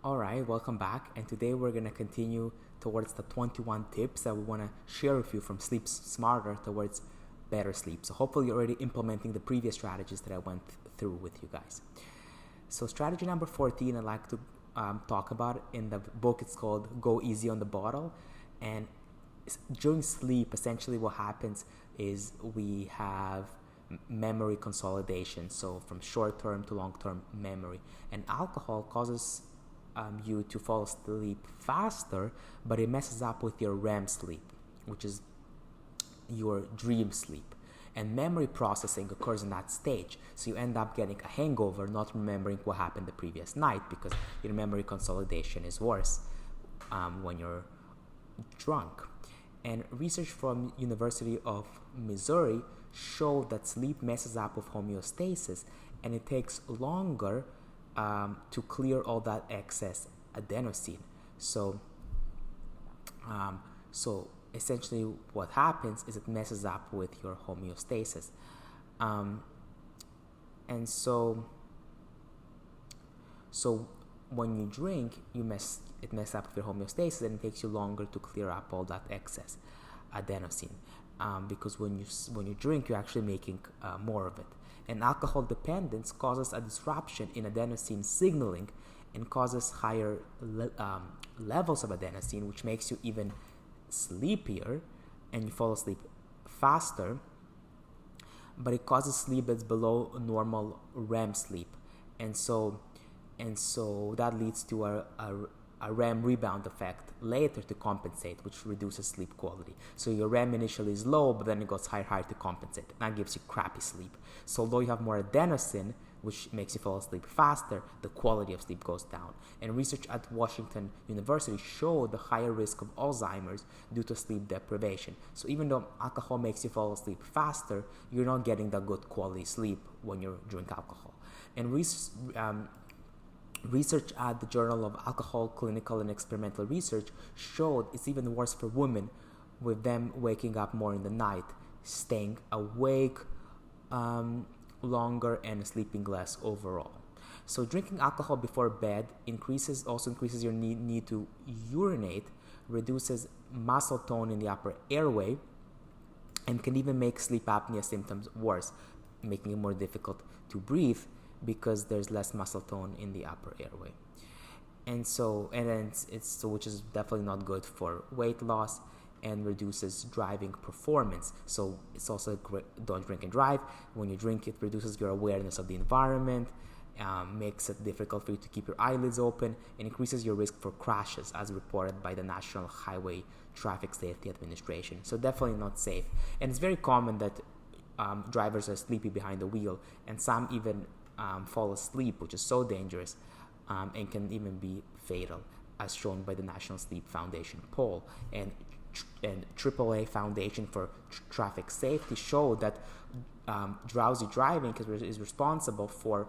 Alright, welcome back, and today we're going to continue towards the 21 tips that we want to share with you from sleep smarter towards better sleep. So hopefully you're already implementing the previous strategies that I went through with you guys. So strategy number 14 I'd like to talk about in the book. It's called Go Easy on the Bottle. And during sleep, essentially what happens is we have memory consolidation, so from short-term to long-term memory, and alcohol causes you to fall asleep faster, but it messes up with your REM sleep, which is your dream sleep. And memory processing occurs in that stage, so you end up getting a hangover, not remembering what happened the previous night, because your memory consolidation is worse when you're drunk. And research from University of Missouri showed that sleep messes up with homeostasis, and it takes longer to clear all that excess adenosine. So essentially what happens is it messes up with your homeostasis. And so when you drink, it messes up with your homeostasis, and it takes you longer to clear up all that excess adenosine. Because when you drink, you're actually making more of it. And alcohol dependence causes a disruption in adenosine signaling and causes higher levels of adenosine, which makes you even sleepier, and you fall asleep faster. But it causes sleep that's below normal REM sleep, and so that leads to a REM rebound effect later to compensate, which reduces sleep quality. So your REM initially is low, but then it goes higher to compensate. And that gives you crappy sleep. So although you have more adenosine, which makes you fall asleep faster, the quality of sleep goes down. And research at Washington University showed the higher risk of Alzheimer's due to sleep deprivation. So even though alcohol makes you fall asleep faster, you're not getting the good quality sleep when you drink alcohol. And research at the Journal of Alcohol, Clinical and Experimental Research showed it's even worse for women, with them waking up more in the night, staying awake longer, and sleeping less overall. So drinking alcohol before bed increases your need to urinate, reduces muscle tone in the upper airway, and can even make sleep apnea symptoms worse, making it more difficult to breathe, because there's less muscle tone in the upper airway. Which is definitely not good for weight loss, and reduces driving performance. So it's also great. Don't drink and drive. When you drink, it reduces your awareness of the environment, makes it difficult for you to keep your eyelids open, and increases your risk for crashes, as reported by the National Highway Traffic Safety Administration. So definitely not safe. And it's very common that drivers are sleepy behind the wheel, and some even fall asleep, which is so dangerous, and can even be fatal, as shown by the National Sleep Foundation poll. And AAA Foundation for Traffic Safety showed that drowsy driving is responsible for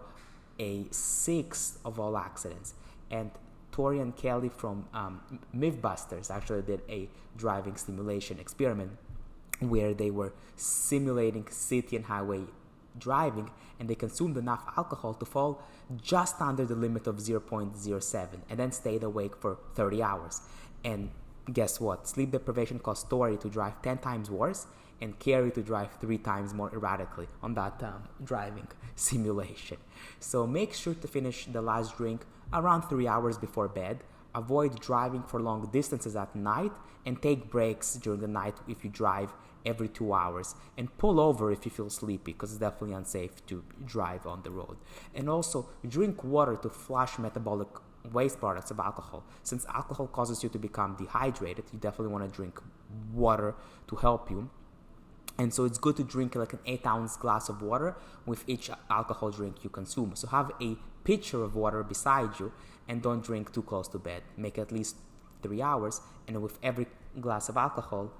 a sixth of all accidents. And Tori and Kelly from Mythbusters actually did a driving simulation experiment where they were simulating city and highway driving, and they consumed enough alcohol to fall just under the limit of 0.07, and then stayed awake for 30 hours. And guess what? Sleep deprivation caused Tori to drive 10 times worse, and Carrie to drive 3 times more erratically on that driving simulation. So make sure to finish the last drink around 3 hours before bed. Avoid driving for long distances at night, and take breaks during the night if you drive every 2 hours, and pull over if you feel sleepy, because it's definitely unsafe to drive on the road. And also drink water to flush metabolic waste products of alcohol. Since alcohol causes you to become dehydrated, you definitely want to drink water to help you. And so it's good to drink like an 8-ounce glass of water with each alcohol drink you consume. So have a pitcher of water beside you, and don't drink too close to bed. Make at least 3 hours, and with every glass of alcohol,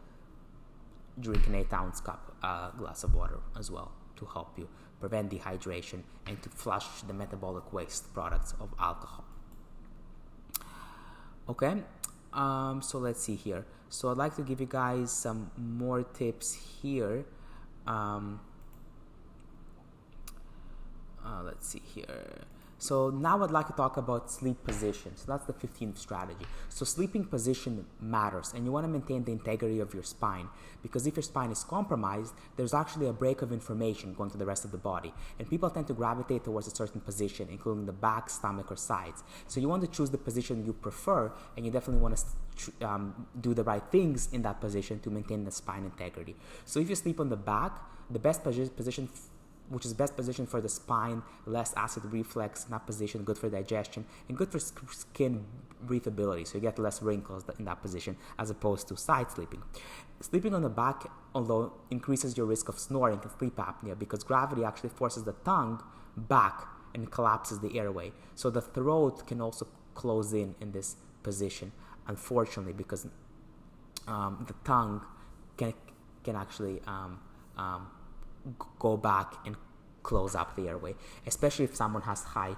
drink an 8-ounce glass of water as well, to help you prevent dehydration and to flush the metabolic waste products of alcohol. Okay, so let's see here. So I'd like to give you guys some more tips here. Let's see here. So now I'd like to talk about sleep position. So that's the 15th strategy. So sleeping position matters, and you want to maintain the integrity of your spine, because if your spine is compromised, there's actually a break of information going to the rest of the body, and people tend to gravitate towards a certain position, including the back, stomach, or sides. So you want to choose the position you prefer, and you definitely want to do the right things in that position to maintain the spine integrity. So if you sleep on the back, the best position, which is best position for the spine, less acid reflux in that position, good for digestion, and good for skin breathability, so you get less wrinkles in that position as opposed to side sleeping. Sleeping on the back, although, increases your risk of snoring and sleep apnea, because gravity actually forces the tongue back and collapses the airway. So the throat can also close in this position, unfortunately, because the tongue can actually go back and close up the airway, especially if someone has high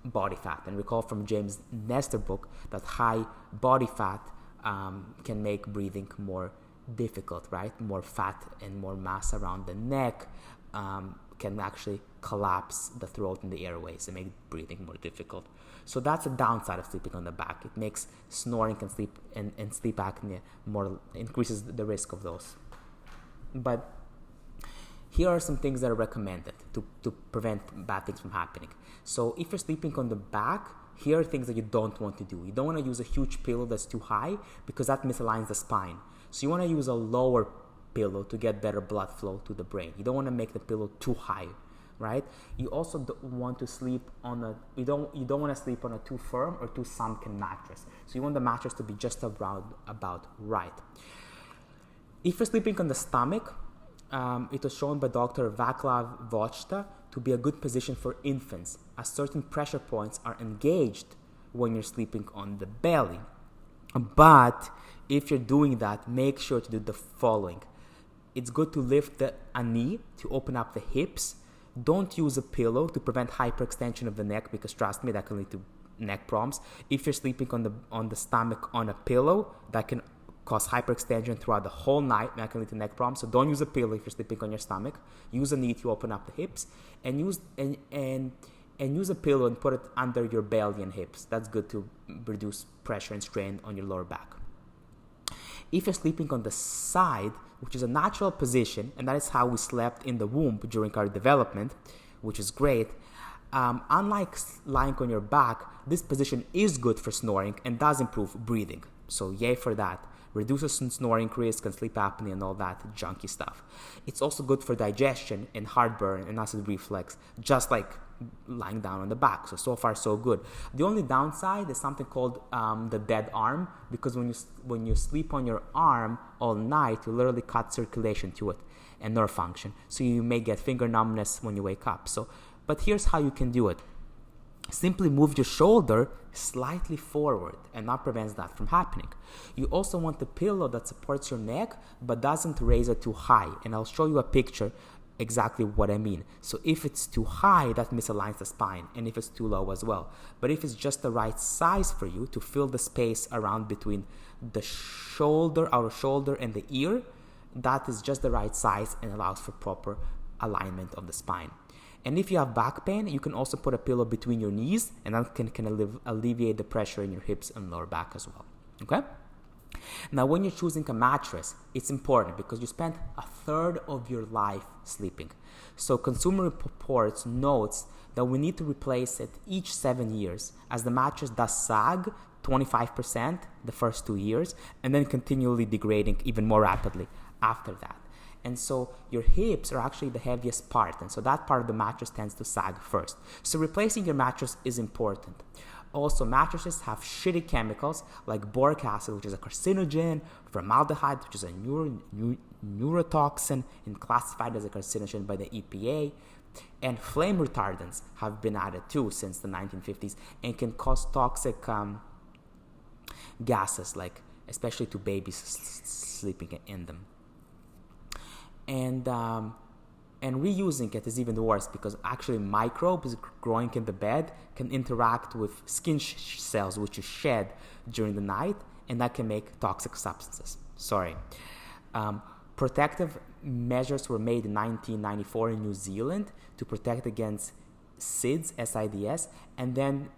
body fat. And recall from James Nestor book that high body fat can make breathing more difficult, right? More fat and more mass around the neck can actually collapse the throat and the airways and make breathing more difficult. So that's a downside of sleeping on the back. It makes snoring and sleep apnea increases the risk of those. But here are some things that are recommended to prevent bad things from happening. So if you're sleeping on the back, here are things that you don't want to do. You don't want to use a huge pillow that's too high, because that misaligns the spine. So you want to use a lower pillow to get better blood flow to the brain. You don't want to make the pillow too high, right? You also don't want to sleep on you don't want to sleep on a too firm or too sunken mattress. So you want the mattress to be just about right. If you're sleeping on the stomach, it was shown by Dr. Vaclav Vochta to be a good position for infants, as certain pressure points are engaged when you're sleeping on the belly. But if you're doing that, make sure to do the following. It's good to lift a knee to open up the hips. Don't use a pillow to prevent hyperextension of the neck, because trust me, that can lead to neck problems. If you're sleeping on the stomach on a pillow, that can cause hyperextension throughout the whole night, and that can lead to neck problems. So don't use a pillow if you're sleeping on your stomach. Use a knee to open up the hips, and use a pillow and put it under your belly and hips. That's good to reduce pressure and strain on your lower back. If you're sleeping on the side, which is a natural position, and that is how we slept in the womb during our development, which is great, unlike lying on your back, this position is good for snoring and does improve breathing. So yay for that. Reduces snoring risk and sleep apnea and all that junky stuff. It's also good for digestion and heartburn and acid reflux, just like lying down on the back. So far so good. The only downside is something called the dead arm, because when you sleep on your arm all night, you literally cut circulation to it and nerve function. So you may get finger numbness when you wake up. But here's how you can do it. Simply move your shoulder slightly forward, and that prevents that from happening. You also want the pillow that supports your neck but doesn't raise it too high, and I'll show you a picture exactly what I mean. So if it's too high, that misaligns the spine, and if it's too low as well. But if it's just the right size for you to fill the space around between the shoulder, our shoulder, and the ear, that is just the right size and allows for proper alignment of the spine. And if you have back pain, you can also put a pillow between your knees, and that can alleviate the pressure in your hips and lower back as well. Okay? Now, when you're choosing a mattress, it's important because you spent a third of your life sleeping. So Consumer Reports notes that we need to replace it each 7 years, as the mattress does sag 25% the first 2 years, and then continually degrading even more rapidly after that. And so your hips are actually the heaviest part, and so that part of the mattress tends to sag first. So replacing your mattress is important. Also, mattresses have shitty chemicals like boric acid, which is a carcinogen, formaldehyde, which is a neurotoxin and classified as a carcinogen by the EPA, and flame retardants have been added too since the 1950s and can cause toxic gases, like especially to babies sleeping in them. And reusing it is even worse, because actually microbes growing in the bed can interact with skin cells which you shed during the night, and that can make toxic substances. Protective measures were made in 1994 in New Zealand to protect against SIDS, SIDS, and then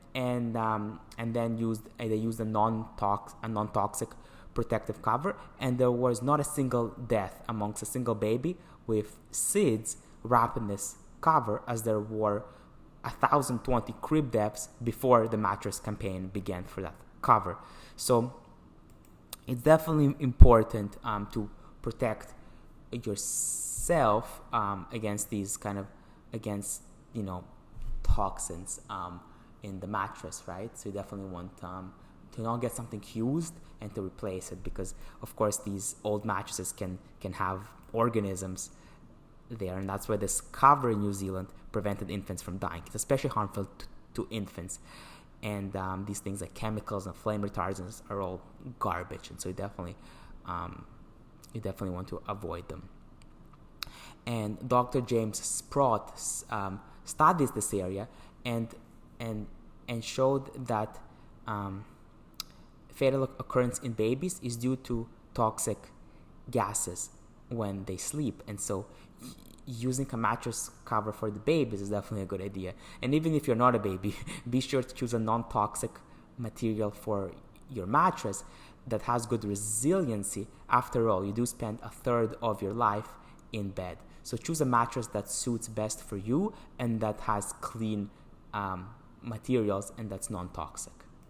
they used a non-toxic protective cover, and there was not a single death amongst a single baby with SIDS wrapped in this cover, as there were 1,020 crib deaths before the mattress campaign began for that cover. So it's definitely important to protect yourself against these toxins in the mattress, right? So you definitely want to not get something used and to replace it, because of course these old mattresses can have organisms there, and that's why this cover in New Zealand prevented infants from dying. It's especially harmful to infants, and these things like chemicals and flame retardants are all garbage, and so you definitely want to avoid them. And Dr. James Sprott studies this area and showed that fatal occurrence in babies is due to toxic gases when they sleep, and so using a mattress cover for the babies is definitely a good idea. And even if you're not a baby, be sure to choose a non-toxic material for your mattress that has good resiliency. After all, you do spend a third of your life in bed, so choose a mattress that suits best for you and that has clean materials and that's non-toxic.